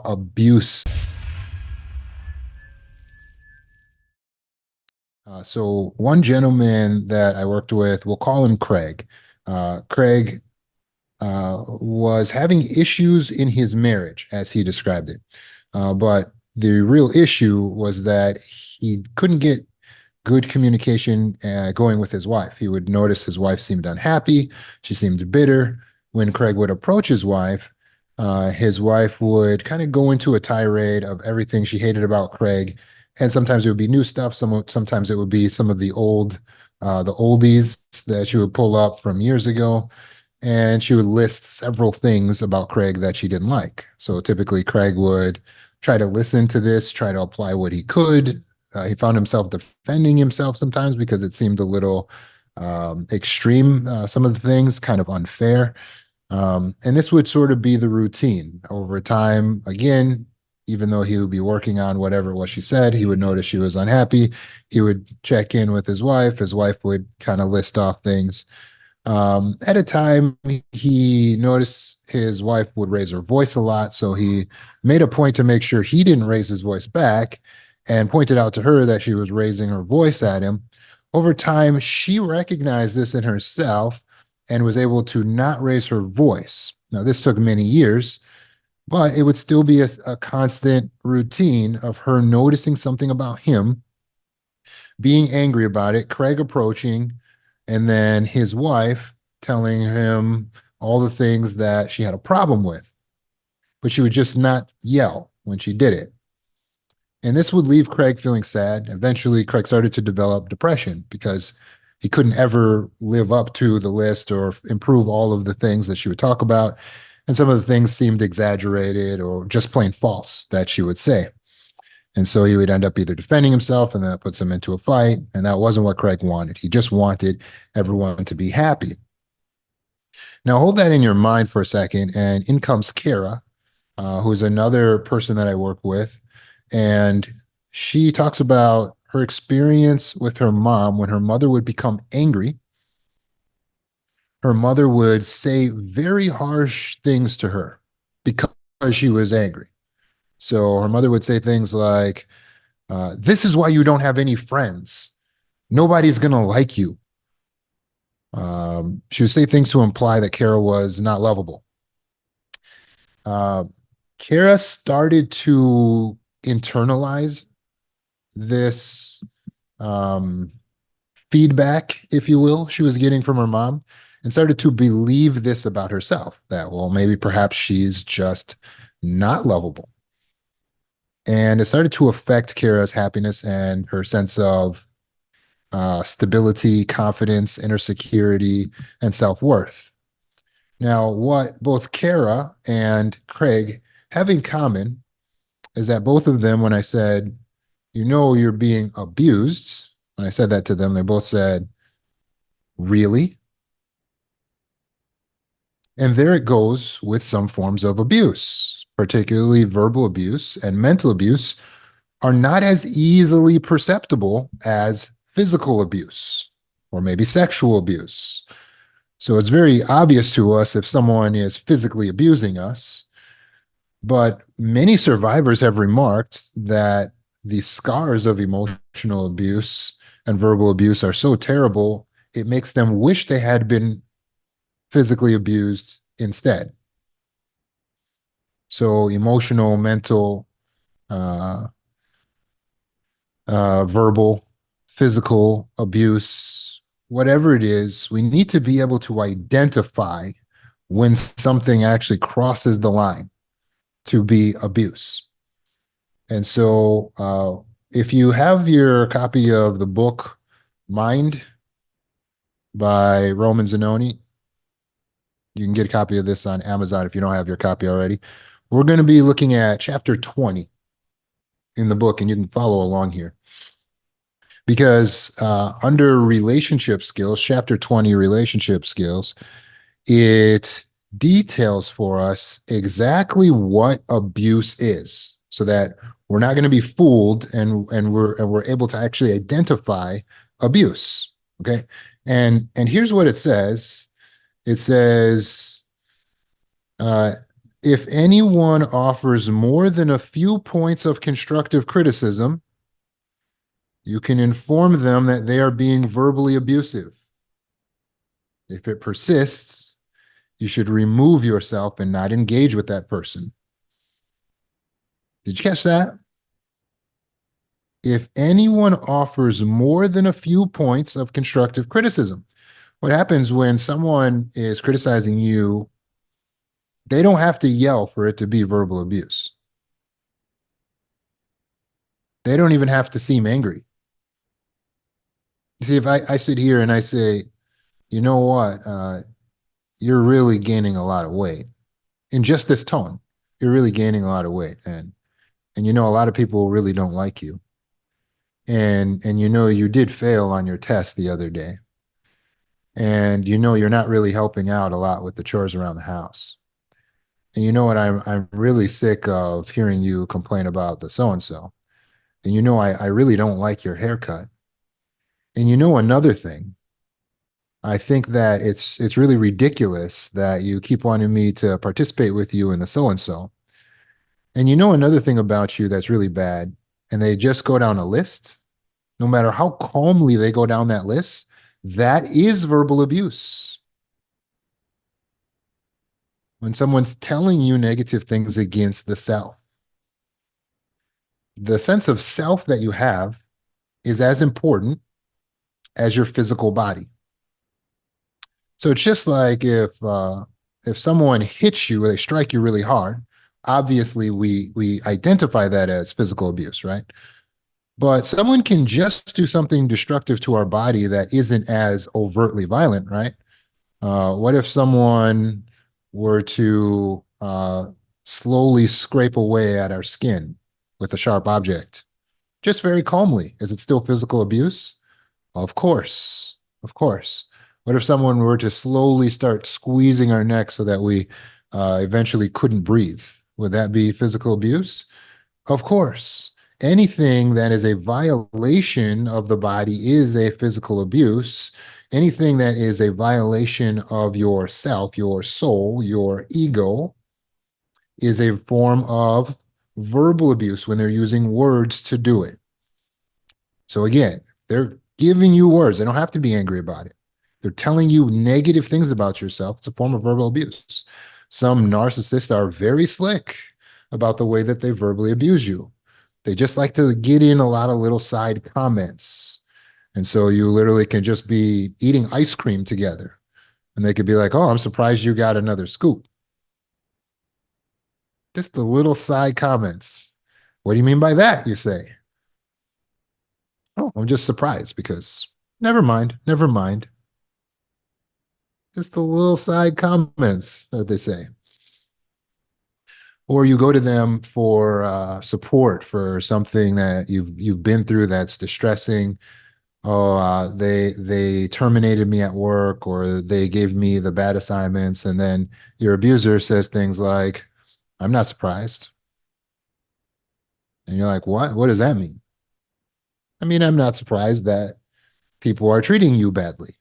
abuse. So one gentleman that I worked with, we'll call him Craig. Craig was having issues in his marriage, as he described it. But the real issue was that he couldn't get good communication going with his wife. He would notice his wife seemed unhappy. She seemed bitter. When Craig would approach his wife would kind of go into a tirade of everything she hated about Craig. And sometimes it would be new stuff. Sometimes it would be some of the oldies that she would pull up from years ago. And she would list several things about Craig that she didn't like. So typically, Craig would try to listen to this, try to apply what he could. He found himself defending himself sometimes because it seemed a little extreme. Some of the things kind of unfair. And this would sort of be the routine over time. Again, even though he would be working on whatever it was she said, he would notice she was unhappy. He would check in with his wife. His wife would kind of list off things. At a time, he noticed his wife would raise her voice a lot. So he made a point to make sure he didn't raise his voice back and pointed out to her that she was raising her voice at him. Over time, she recognized this in herself and was able to not raise her voice. Now, this took many years, but it would still be a constant routine of her noticing something about him, being angry about it, Craig approaching, and then his wife telling him all the things that she had a problem with, but she would just not yell when she did it. And this would leave Craig feeling sad. Eventually, Craig started to develop depression because he couldn't ever live up to the list or improve all of the things that she would talk about. And some of the things seemed exaggerated or just plain false that she would say. And so he would end up either defending himself, and that puts him into a fight. And that wasn't what Craig wanted. He just wanted everyone to be happy. Now, hold that in your mind for a second. And in comes Kara, who's another person that I work with. And she talks about her experience with her mom when her mother would become angry. Her mother would say very harsh things to her because she was angry. So her mother would say things like, this is why you don't have any friends. Nobody's going to like you. She would say things to imply that Kara was not lovable. Uh, Kara started to internalize this um, feedback, if you will, she was getting from her mom and started to believe this about herself that, well, maybe perhaps she's just not lovable. And it started to affect Kara's happiness and her sense of stability, confidence, inner security, and self worth. Now, what both Kara and Craig have in common is that both of them, when I said, you know, you're being abused, when I said that to them, they both said, really? And there it goes with some forms of abuse, particularly verbal abuse and mental abuse, are not as easily perceptible as physical abuse or maybe sexual abuse. So it's very obvious to us if someone is physically abusing us. But many survivors have remarked that the scars of emotional abuse and verbal abuse are so terrible, it makes them wish they had been physically abused instead. So emotional, mental, uh, verbal, physical abuse, whatever it is, we need to be able to identify when something actually crosses the line to be abuse. And so, if you have your copy of the book Mind by Roman Zanoni, you can get a copy of this on Amazon if you don't have your copy already. We're going to be looking at chapter 20 in the book, and you can follow along here. Because under relationship skills, chapter 20, relationship skills, it details for us exactly what abuse is so that we're not going to be fooled and we're able to actually identify abuse. Okay. And here's what it says. It says, If anyone offers more than a few points of constructive criticism, you can inform them that they are being verbally abusive. If it persists, you should remove yourself and not engage with that person. Did you catch that? If anyone offers more than a few points of constructive criticism, what happens when someone is criticizing you, they don't have to yell for it to be verbal abuse. They don't even have to seem angry. You see, if I sit here and I say, you know what, you're really gaining a lot of weight in just this tone, you're really gaining a lot of weight. And you know, a lot of people really don't like you. And you know, you did fail on your test the other day. And you know, you're not really helping out a lot with the chores around the house. And you know what, I'm really sick of hearing you complain about the so and so. And you know, I really don't like your haircut. And you know, another thing, I think that it's really ridiculous that you keep wanting me to participate with you in the so and so. And you know, another thing about you that's really bad, and they just go down a list, no matter how calmly they go down that list, that is verbal abuse. When someone's telling you negative things against the self, the sense of self that you have is as important as your physical body. So it's just like if someone hits you or they strike you really hard, obviously we identify that as physical abuse, right? But someone can just do something destructive to our body that isn't as overtly violent, right? What if someone were to slowly scrape away at our skin with a sharp object, just very calmly? Is it still physical abuse? Of course, of course. What if someone were to slowly start squeezing our neck so that we eventually couldn't breathe? Would that be physical abuse? Of course. Anything that is a violation of the body is a physical abuse. Anything that is a violation of yourself, your soul, your ego, is a form of verbal abuse when they're using words to do it. So again, they're giving you words. They don't have to be angry about it. They're telling you negative things about yourself. It's a form of verbal abuse. Some narcissists are very slick about the way that they verbally abuse you. They just like to get in a lot of little side comments. And so you literally can just be eating ice cream together. And they could be like, oh, I'm surprised you got another scoop. Just the little side comments. What do you mean by that, you say? Oh, I'm just surprised because never mind, never mind. Just the little side comments that they say. Or you go to them for support for something that you've been through that's distressing. Oh, they terminated me at work, or they gave me the bad assignments, and then your abuser says things like, "I'm not surprised," and you're like, "What? What does that mean?" I mean, I'm not surprised that people are treating you badly,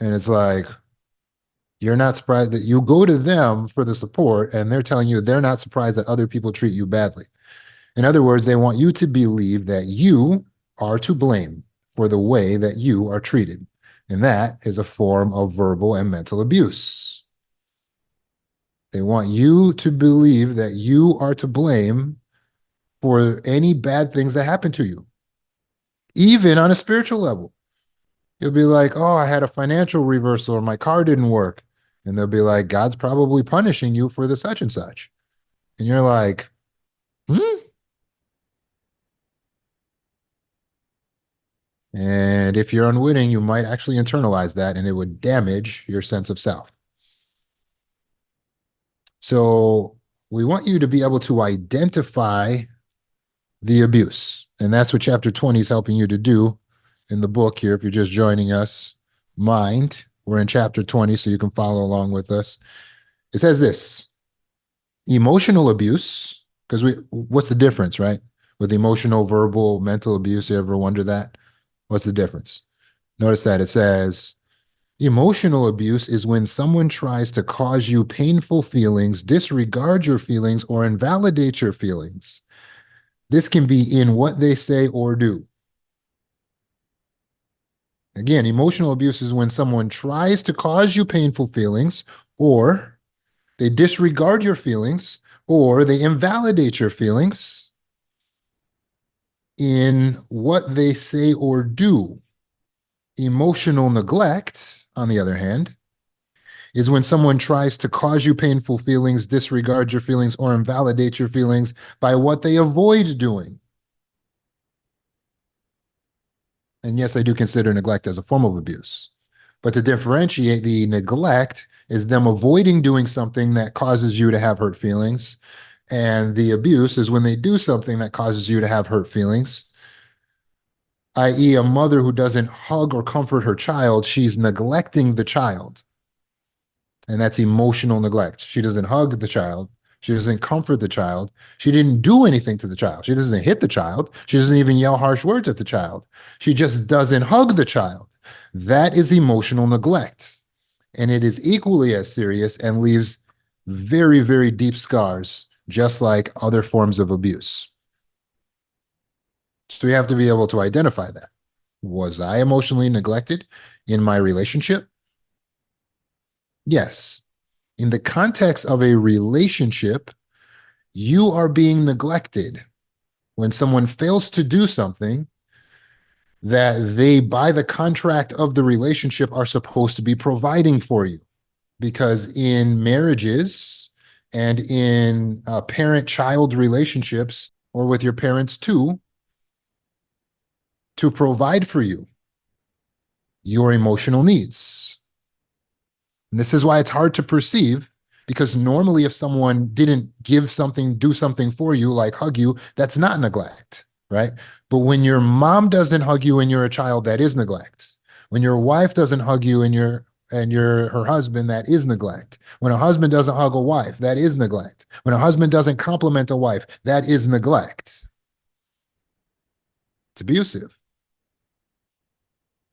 and it's like, you're not surprised that you go to them for the support, and they're telling you they're not surprised that other people treat you badly. In other words, they want you to believe that you are to blame for the way that you are treated. And that is a form of verbal and mental abuse. They want you to believe that you are to blame for any bad things that happen to you, even on a spiritual level. You'll be like, oh, I had a financial reversal or my car didn't work. And they'll be like, God's probably punishing you for the such and such. And you're like, hmm? And if you're unwitting, you might actually internalize that and it would damage your sense of self. So we want you to be able to identify the abuse. And that's what chapter 20 is helping you to do in the book here. If you're just joining us, Mind, we're in chapter 20, so you can follow along with us. It says this: emotional abuse, because what's the difference, right? With emotional, verbal, mental abuse, you ever wonder that? What's the difference? Notice that it says Emotional abuse is when someone tries to cause you painful feelings, disregard your feelings, or invalidate your feelings. This can be in what they say or do. Again, emotional abuse is when someone tries to cause you painful feelings, or they disregard your feelings, or they invalidate your feelings in what they say or do. Emotional neglect, on the other hand, is when someone tries to cause you painful feelings, disregard your feelings, or invalidate your feelings by what they avoid doing. And yes, I do consider neglect as a form of abuse. But to differentiate, the neglect is them avoiding doing something that causes you to have hurt feelings. And the abuse is when they do something that causes you to have hurt feelings, i.e., a mother who doesn't hug or comfort her child, she's neglecting the child. And that's emotional neglect. She doesn't hug the child. She doesn't comfort the child. She didn't do anything to the child. She doesn't hit the child. She doesn't even yell harsh words at the child. She just doesn't hug the child. That is emotional neglect. And it is equally as serious and leaves very, very deep scars, just like other forms of abuse. So we have to be able to identify that. Was I emotionally neglected in my relationship? Yes. In the context of a relationship, you are being neglected when someone fails to do something that they, by the contract of the relationship, are supposed to be providing for you. Because in marriages and in parent-child relationships, or with your parents too, to provide for you your emotional needs. And this is why it's hard to perceive, because normally if someone didn't give something, do something for you, like hug you, that's not neglect, right? But when your mom doesn't hug you and you're a child, that is neglect. When your wife doesn't hug you and you're her husband, that is neglect. When a husband doesn't hug a wife, that is neglect. When a husband doesn't compliment a wife, that is neglect. It's abusive.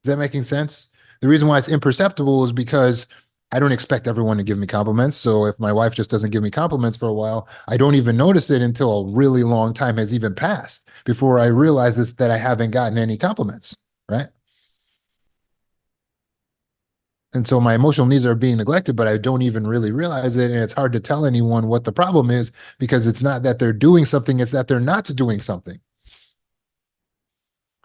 Is that making sense? The reason why it's imperceptible is because I don't expect everyone to give me compliments. So if my wife just doesn't give me compliments for a while, I don't even notice it until a really long time has even passed before I realize this, that I haven't gotten any compliments, right? And so my emotional needs are being neglected, but I don't even really realize it. And it's hard to tell anyone what the problem is, because it's not that they're doing something, it's that they're not doing something.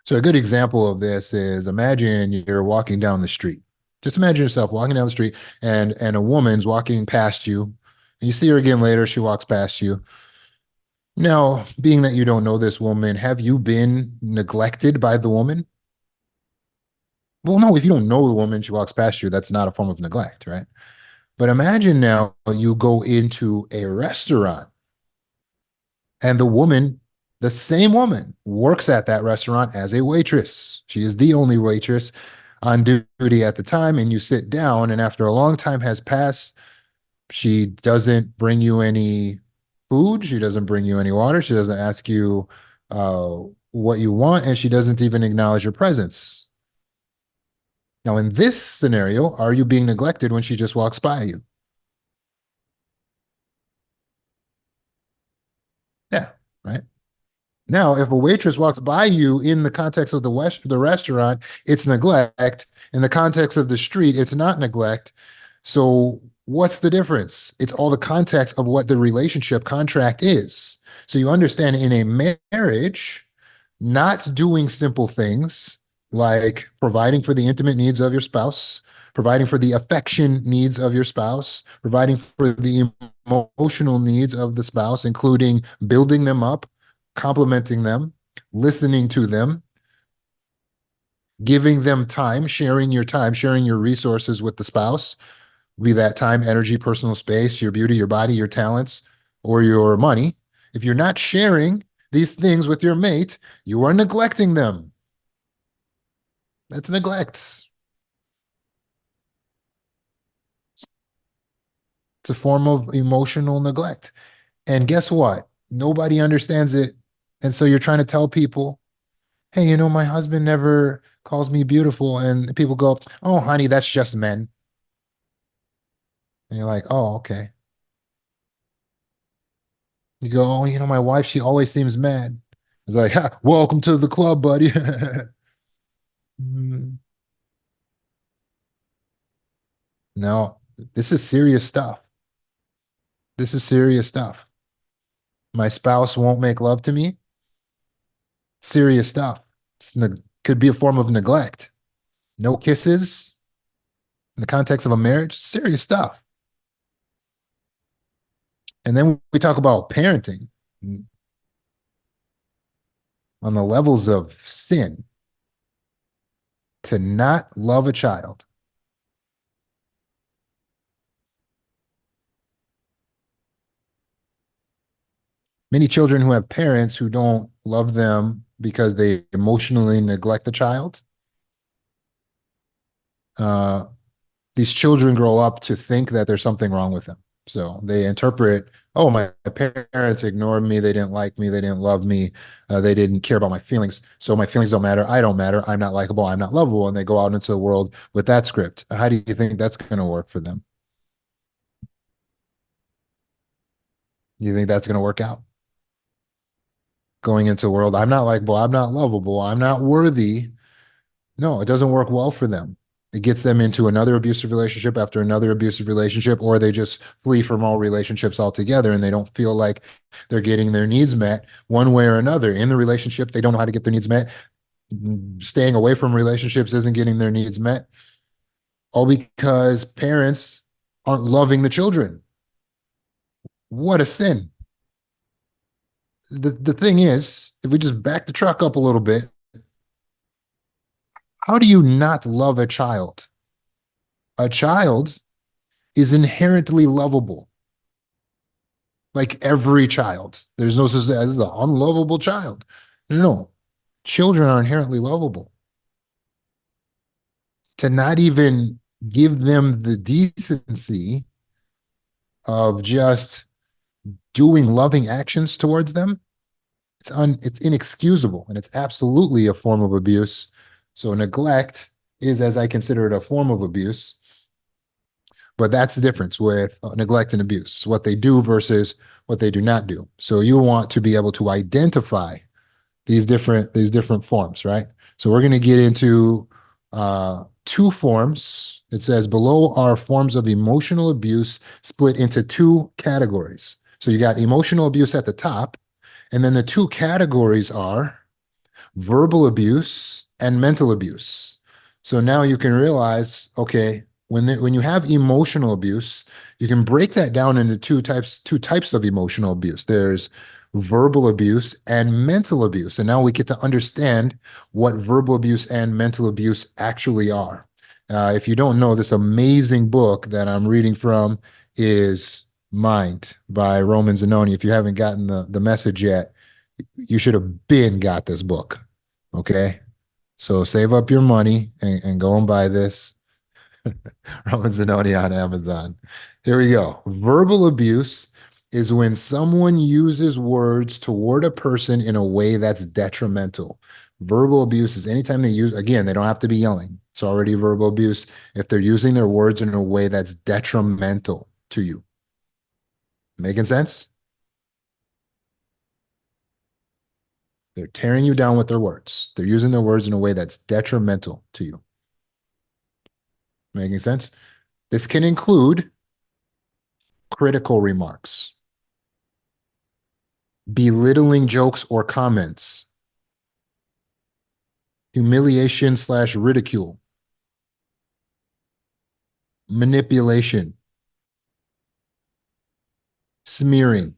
So a good example of this is, imagine you're walking down the street. Just imagine yourself walking down the street, and a woman's walking past you. And you see her again later, she walks past you. Now, being that you don't know this woman, have you been neglected by the woman? Well, no, if you don't know the woman, she walks past you, that's not a form of neglect, right? But imagine now you go into a restaurant, and the woman, the same woman, works at that restaurant as a waitress. She is the only waitress on duty at the time. And you sit down, and after a long time has passed, she doesn't bring you any food. She doesn't bring you any water. She doesn't ask you what you want, and she doesn't even acknowledge your presence. Now, in this scenario, are you being neglected when she just walks by you? Yeah, right. Now, if a waitress walks by you in the context of the restaurant, it's neglect. In the context of the street, it's not neglect. So what's the difference? It's all the context of what the relationship contract is. So you understand, in a marriage, not doing simple things like providing for the intimate needs of your spouse, providing for the affection needs of your spouse, providing for the emotional needs of the spouse, including building them up, complimenting them, listening to them, giving them time, sharing your resources with the spouse, be that time, energy, personal space, your beauty, your body, your talents, or your money. If you're not sharing these things with your mate, you are neglecting them. That's neglect. It's a form of emotional neglect. And guess what? Nobody understands it. And so you're trying to tell people, hey, my husband never calls me beautiful, and people go, "Oh, honey, that's just men." And you're like, "Oh, okay." You go, "Oh, my wife, she always seems mad." It's like, ha, "Welcome to the club, buddy." Mm, no, this is serious stuff. This is serious stuff. My spouse won't make love to me. Serious stuff. Could be a form of neglect. No kisses in the context of a marriage. Serious stuff. And then we talk about parenting on the levels of sin. To not love a child. Many children who have parents who don't love them because they emotionally neglect the child. Uh, these children grow up to think that there's something wrong with them. So they interpret, oh, my parents ignored me. They didn't like me. They didn't love me. They didn't care about my feelings. So my feelings don't matter. I don't matter. I'm not likable. I'm not lovable. And they go out into the world with that script. How do you think that's going to work for them? Do you think that's going to work out? Going into the world, I'm not likable. I'm not lovable. I'm not worthy. No, it doesn't work well for them. It gets them into another abusive relationship after another abusive relationship, or they just flee from all relationships altogether and they don't feel like they're getting their needs met one way or another. In the relationship, they don't know how to get their needs met. Staying away from relationships isn't getting their needs met, all because parents aren't loving the children. What a sin. The thing is, if we just back the truck up a little bit, how do you not love a child? A child is inherently lovable. Like every child. There's no such as an unlovable child. No, no. Children are inherently lovable. To not even give them the decency of just doing loving actions towards them, it's inexcusable and it's absolutely a form of abuse. So neglect is, as I consider it, a form of abuse. But that's the difference with neglect and abuse, what they do versus what they do not do. So you want to be able to identify these different forms, right? So we're going to get into two forms. It says below are forms of emotional abuse split into two categories. So you got emotional abuse at the top, and then the two categories are verbal abuse and mental abuse. So now you can realize, okay, when you have emotional abuse, you can break that down into two types of emotional abuse. There's verbal abuse and mental abuse. And now we get to understand what verbal abuse and mental abuse actually are. If you don't know, this amazing book that I'm reading from is Mind by Roman Zanoni. If you haven't gotten the message yet, you should have been got this book. Okay. So save up your money and go and buy this. Roman Zanoni on Amazon. Here we go. Verbal abuse is when someone uses words toward a person in a way that's detrimental. Verbal abuse is anytime they use, again, they don't have to be yelling. It's already verbal abuse if they're using their words in a way that's detrimental to you. Making sense? They're tearing you down with their words. They're using their words in a way that's detrimental to you. Making sense? This can include critical remarks, belittling jokes or comments, humiliation/ridicule, manipulation, smearing,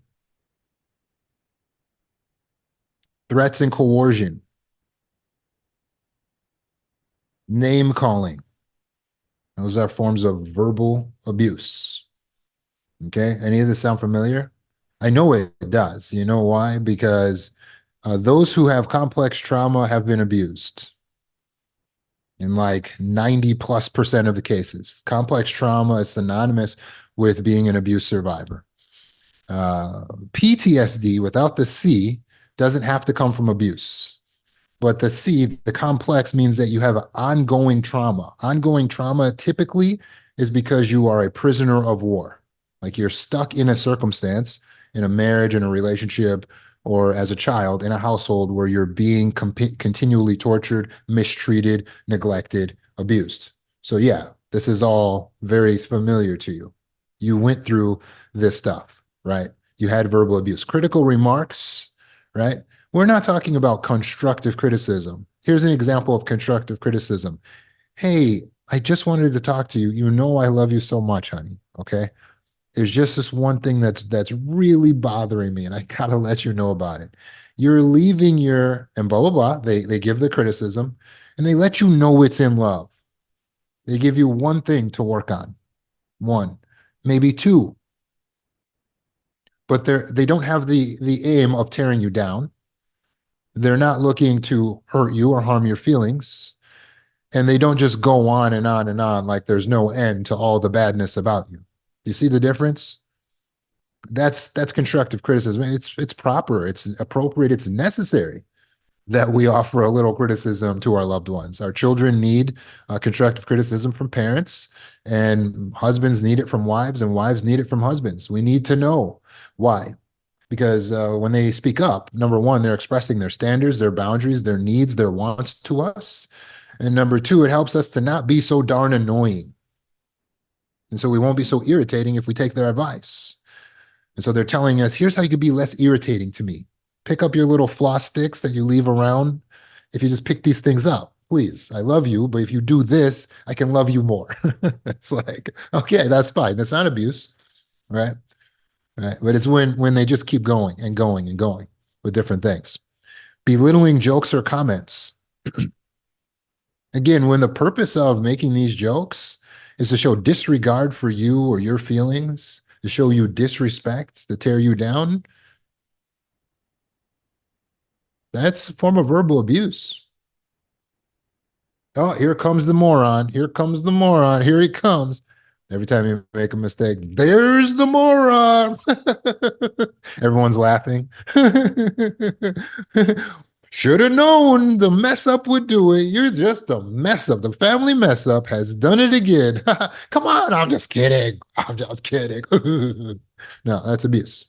threats and coercion, name calling. Those are forms of verbal abuse. Okay. Any of this sound familiar? I know it does. You know why? Because those who have complex trauma have been abused in like 90+% of the cases. Complex trauma is synonymous with being an abuse survivor. PTSD without the C doesn't have to come from abuse. But the C, the complex, means that you have ongoing trauma. Ongoing trauma typically is because you are a prisoner of war. Like you're stuck in a circumstance, in a marriage, in a relationship, or as a child in a household where you're being continually tortured, mistreated, neglected, abused. So, yeah, this is all very familiar to you. You went through this stuff, right? You had verbal abuse. Critical remarks, right? We're not talking about constructive criticism. Here's an example of constructive criticism. Hey, I just wanted to talk to you. You know I love you so much, honey. Okay. There's just this one thing that's really bothering me, and I gotta let you know about it. You're leaving your and blah blah blah. They give the criticism and they let you know it's in love. They give you one thing to work on. One, maybe two, but they don't have the aim of tearing you down. They're not looking to hurt you or harm your feelings. And they don't just go on and on and on like there's no end to all the badness about you. You see the difference? That's constructive criticism. It's proper, it's appropriate, it's necessary that we offer a little criticism to our loved ones. Our children need constructive criticism from parents, and husbands need it from wives, and wives need it from husbands. We need to know why. Because when they speak up, number one, they're expressing their standards, their boundaries, their needs, their wants to us. And number two, it helps us to not be so darn annoying. And so we won't be so irritating if we take their advice. And so they're telling us, here's how you could be less irritating to me. Pick up your little floss sticks that you leave around. If you just pick these things up, please, I love you. But if you do this, I can love you more. It's like, okay, that's fine. That's not abuse, right? Right. But it's when they just keep going and going and going with different things. Belittling jokes or comments. Again, when the purpose of making these jokes is to show disregard for you or your feelings, to show you disrespect, to tear you down, that's a form of verbal abuse. Oh, here comes the moron. Here comes the moron. Here he comes. Every time you make a mistake, there's the moron. Everyone's laughing. Should have known the mess up would do it. You're just a mess up. The family mess up has done it again. Come on, I'm just kidding. I'm just kidding. No, that's abuse.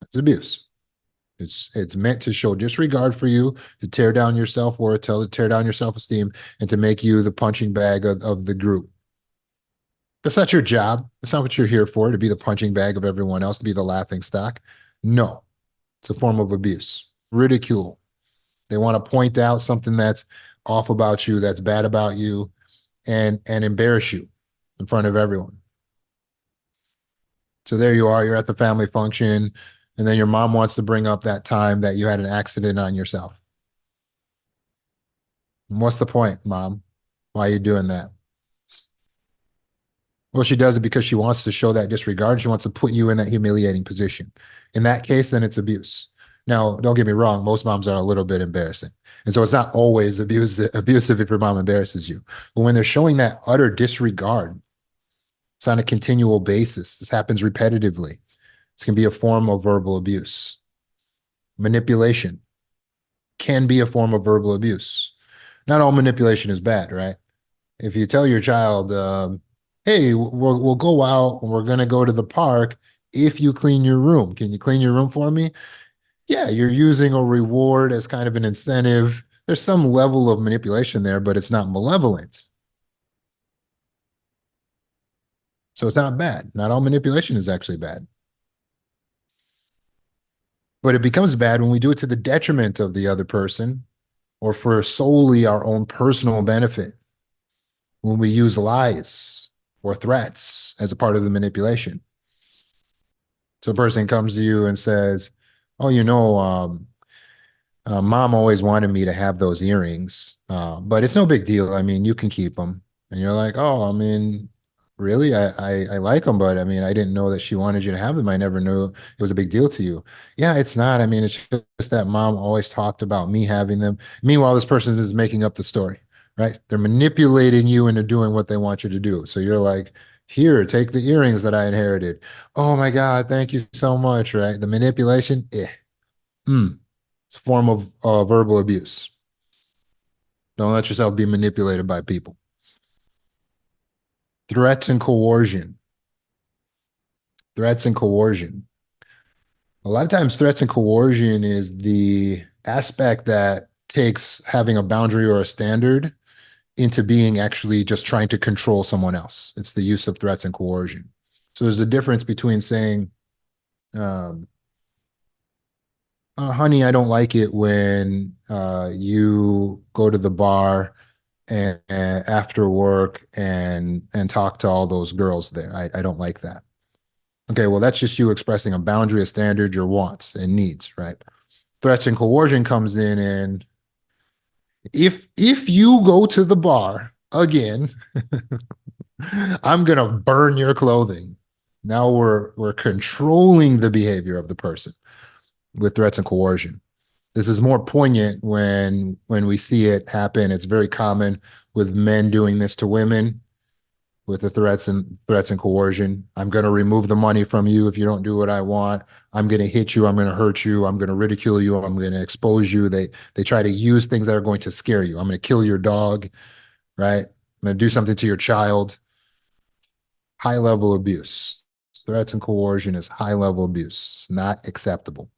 That's abuse. It's meant to show disregard for you, to tear down your self-worth, to tear down your self-esteem, and to make you the punching bag of the group. That's not your job. That's not what you're here for, to be the punching bag of everyone else, to be the laughing stock. No, it's a form of abuse. Ridicule. They want to point out something that's off about you, that's bad about you, and embarrass you in front of everyone. So there you are, you're at the family function, and then your mom wants to bring up that time that you had an accident on yourself. What's the point, mom? Why are you doing that? Well, she does it because she wants to show that disregard. She wants to put you in that humiliating position. In that case, then it's abuse. Now, don't get me wrong, most moms are a little bit embarrassing. And so it's not always abusive if your mom embarrasses you. But when they're showing that utter disregard, it's on a continual basis. This happens repetitively. This can be a form of verbal abuse. Manipulation can be a form of verbal abuse. Not all manipulation is bad, right? If you tell your child, hey, we'll go out and we're going to go to the park if you clean your room. Can you clean your room for me? Yeah, you're using a reward as kind of an incentive. There's some level of manipulation there, but it's not malevolent. So it's not bad. Not all manipulation is actually bad. But it becomes bad when we do it to the detriment of the other person or for solely our own personal benefit. When we use lies or threats as a part of the manipulation. So a person comes to you and says, oh, mom always wanted me to have those earrings, but it's no big deal. I mean, you can keep them. And you're like, oh, I mean, really? I like them, but I mean, I didn't know that she wanted you to have them. I never knew it was a big deal to you. Yeah, it's not. I mean, it's just that mom always talked about me having them. Meanwhile, this person is making up the story, right? They're manipulating you into doing what they want you to do. So you're like, here, take the earrings that I inherited. Oh my God, thank you so much, right? The manipulation, eh. Mm. It's a form of verbal abuse. Don't let yourself be manipulated by people. Threats and coercion. Threats and coercion. A lot of times, threats and coercion is the aspect that takes having a boundary or a standard into being actually just trying to control someone else. It's the use of threats and coercion. So there's a difference between saying, um, honey, I don't like it when you go to the bar and after work and talk to all those girls there. I don't like that. Okay, well, that's just you expressing a boundary, a standard, your wants and needs, right? Threats and coercion comes in, and if you go to the bar again, I'm gonna burn your clothing. Now we're controlling the behavior of the person with threats and coercion. This is more poignant when we see it happen. It's very common with men doing this to women with the threats and coercion. I'm going to remove the money from you if you don't do what I want. I'm going to hit you. I'm going to hurt you. I'm going to ridicule you. I'm going to expose you. They try to use things that are going to scare you. I'm going to kill your dog, right? I'm going to do something to your child. High level abuse. Threats and coercion is high level abuse. It's not acceptable.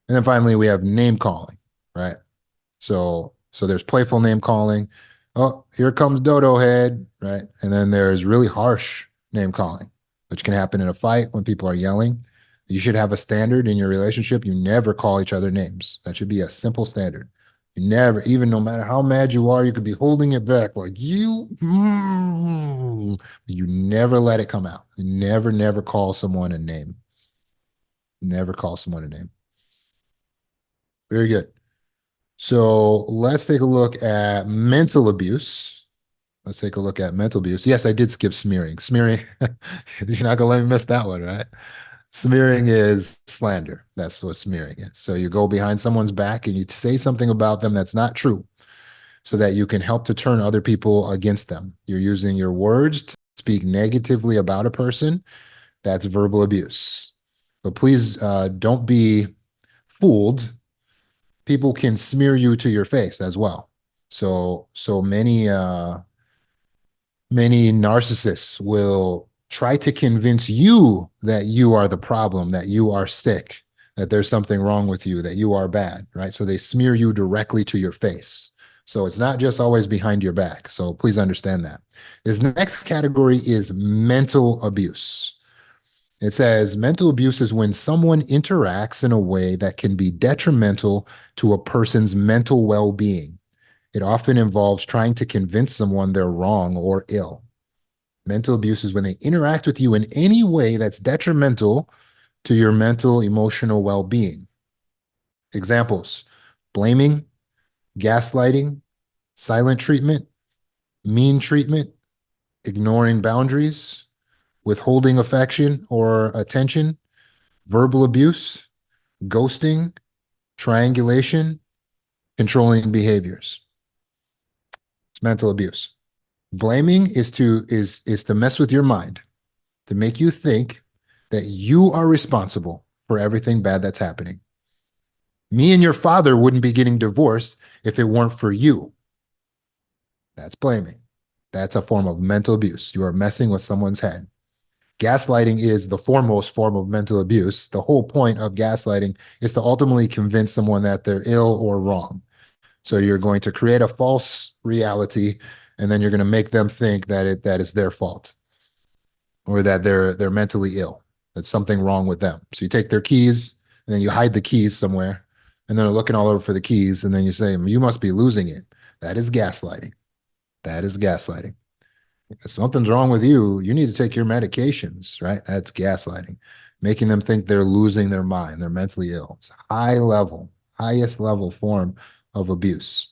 And then finally, we have name calling, right? So there's playful name calling. Oh, here comes Dodo Head, right? And then there's really harsh name calling, which can happen in a fight when people are yelling. You should have a standard in your relationship. You never call each other names. That should be a simple standard. You never, even no matter how mad you are, you could be holding it back like you never let it come out. You never call someone a name. Never call someone a name. Very good. So let's take a look at mental abuse. Let's take a look at mental abuse. Yes, I did skip smearing. Smearing, you're not gonna let me miss that one, right? Smearing is slander. That's what smearing is. So you go behind someone's back and you say something about them that's not true so that you can help to turn other people against them. You're using your words to speak negatively about a person. That's verbal abuse. But please don't be fooled. People can smear you to your face as well. So many narcissists will try to convince you that you are the problem, that you are sick, that there's something wrong with you, that you are bad, right? So they smear you directly to your face. So it's not just always behind your back. So please understand that. This next category is mental abuse. It says mental abuse is when someone interacts in a way that can be detrimental to a person's mental well being. It often involves trying to convince someone they're wrong or ill. Mental abuse is when they interact with you in any way that's detrimental to your mental, emotional well being. Examples: blaming, gaslighting, silent treatment, mean treatment, ignoring boundaries, withholding affection or attention, verbal abuse, ghosting, triangulation, controlling behaviors. It's mental abuse. Blaming is to mess with your mind, to make you think that you are responsible for everything bad that's happening. Me and your father wouldn't be getting divorced if it weren't for you. That's blaming. That's a form of mental abuse. You are messing with someone's head. Gaslighting is the foremost form of mental abuse. The whole point of gaslighting is to ultimately convince someone that they're ill or wrong. So you're going to create a false reality, and then you're going to make them think that is their fault, or that they're mentally ill. That's something wrong with them. So you take their keys and then you hide the keys somewhere, and then they're looking all over for the keys, and then you say, you must be losing it. That is gaslighting. That is gaslighting. If something's wrong with you, you need to take your medications, right? That's gaslighting. Making them think they're losing their mind, they're mentally ill. It's high level, highest level form of abuse.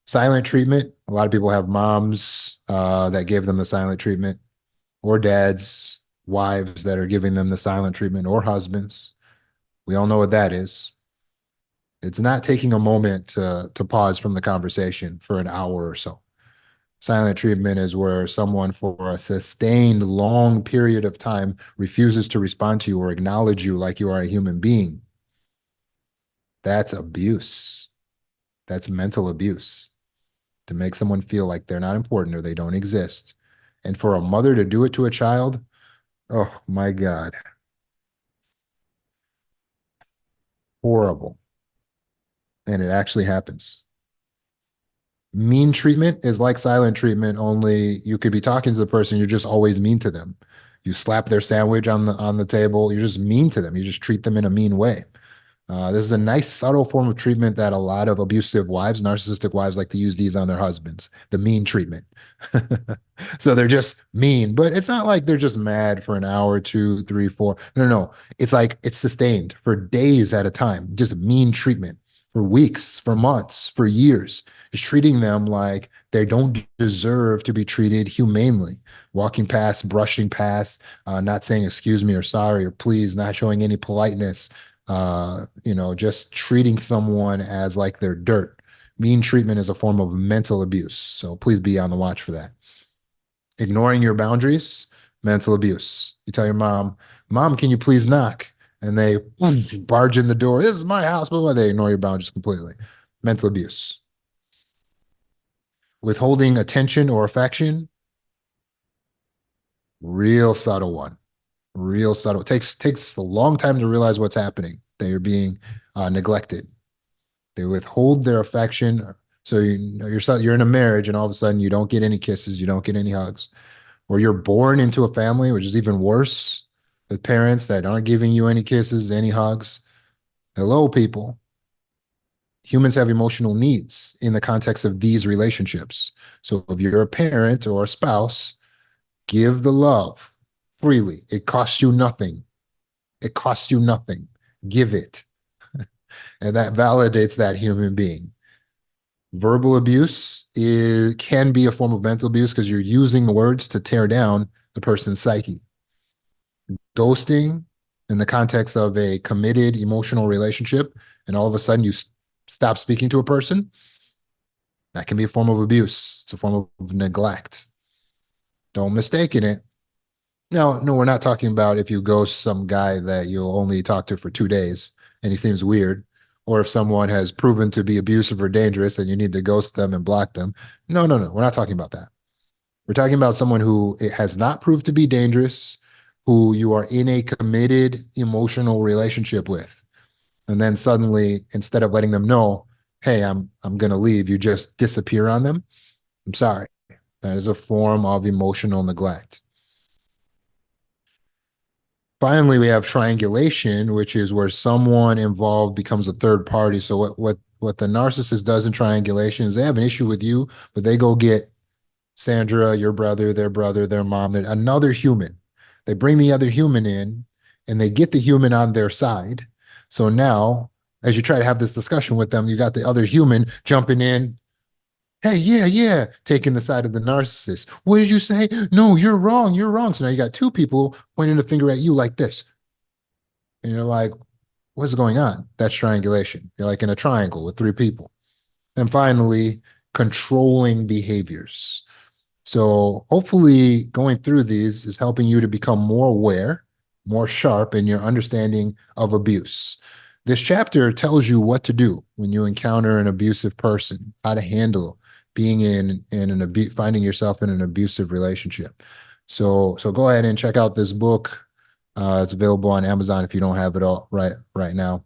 Silent treatment. A lot of people have moms that gave them the silent treatment, or dads, wives that are giving them the silent treatment, or husbands. We all know what that is. It's not taking a moment to pause from the conversation for an hour or so. Silent treatment is where someone for a sustained long period of time refuses to respond to you or acknowledge you like you are a human being. That's abuse. That's mental abuse, to make someone feel like they're not important or they don't exist. And for a mother to do it to a child, oh my God, horrible. And it actually happens. Mean treatment is like silent treatment, only you could be talking to the person, you're just always mean to them. You slap their sandwich on the table, you're just mean to them. You just treat them in a mean way. This is a nice, subtle form of treatment that a lot of abusive wives, narcissistic wives, like to use these on their husbands. The mean treatment. So they're just mean, but it's not like they're just mad for an hour, two, three, four. No, no, no. It's like it's sustained for days at a time. Just mean treatment for weeks, for months, for years. Just treating them like they don't deserve to be treated humanely. Walking past, brushing past, not saying excuse me or sorry or please, not showing any politeness, just treating someone as like they're dirt. Mean treatment is a form of mental abuse. So please be on the watch for that. Ignoring your boundaries, mental abuse. You tell your mom, Mom, can you please knock? And they barge in the door. This is my house, but they ignore your boundaries completely. Mental abuse. Withholding attention or affection, real subtle one. Real subtle. It takes a long time to realize what's happening. They are being neglected. They withhold their affection. So you're in a marriage, and all of a sudden you don't get any kisses, you don't get any hugs, or you're born into a family, which is even worse, with parents that aren't giving you any kisses, any hugs. Hello, people. Humans have emotional needs in the context of these relationships. So if you're a parent or a spouse, give the love freely. It costs you nothing. It costs you nothing. Give it. And that validates that human being. Verbal abuse can be a form of mental abuse because you're using words to tear down the person's psyche. Ghosting in the context of a committed emotional relationship, and all of a sudden you stop speaking to a person, that can be a form of abuse. It's a form of neglect. Don't mistake it. No, we're not talking about if you ghost some guy that you'll only talk to for 2 days and he seems weird, or if someone has proven to be abusive or dangerous and you need to ghost them and block them. No, no, no. We're not talking about that. We're talking about someone who it has not proved to be dangerous, who you are in a committed emotional relationship with. And then suddenly, instead of letting them know, hey, I'm gonna leave, you just disappear on them. I'm sorry. That is a form of emotional neglect. Finally, we have triangulation, which is where someone involved becomes a third party. So what the narcissist does in triangulation is they have an issue with you, but they go get Sandra, your brother, their mom, another human. They bring the other human in and they get the human on their side. So now, as you try to have this discussion with them, you got the other human jumping in. Hey, yeah, yeah, taking the side of the narcissist. What did you say? No, you're wrong. You're wrong. So now you got two people pointing the finger at you like this. And you're like, what's going on? That's triangulation. You're like in a triangle with three people. And finally, controlling behaviors. So hopefully going through these is helping you to become more aware, more sharp in your understanding of abuse. This chapter tells you what to do when you encounter an abusive person, how to handle being finding yourself in an abusive relationship. So go ahead and check out this book. It's available on Amazon if you don't have it all right now.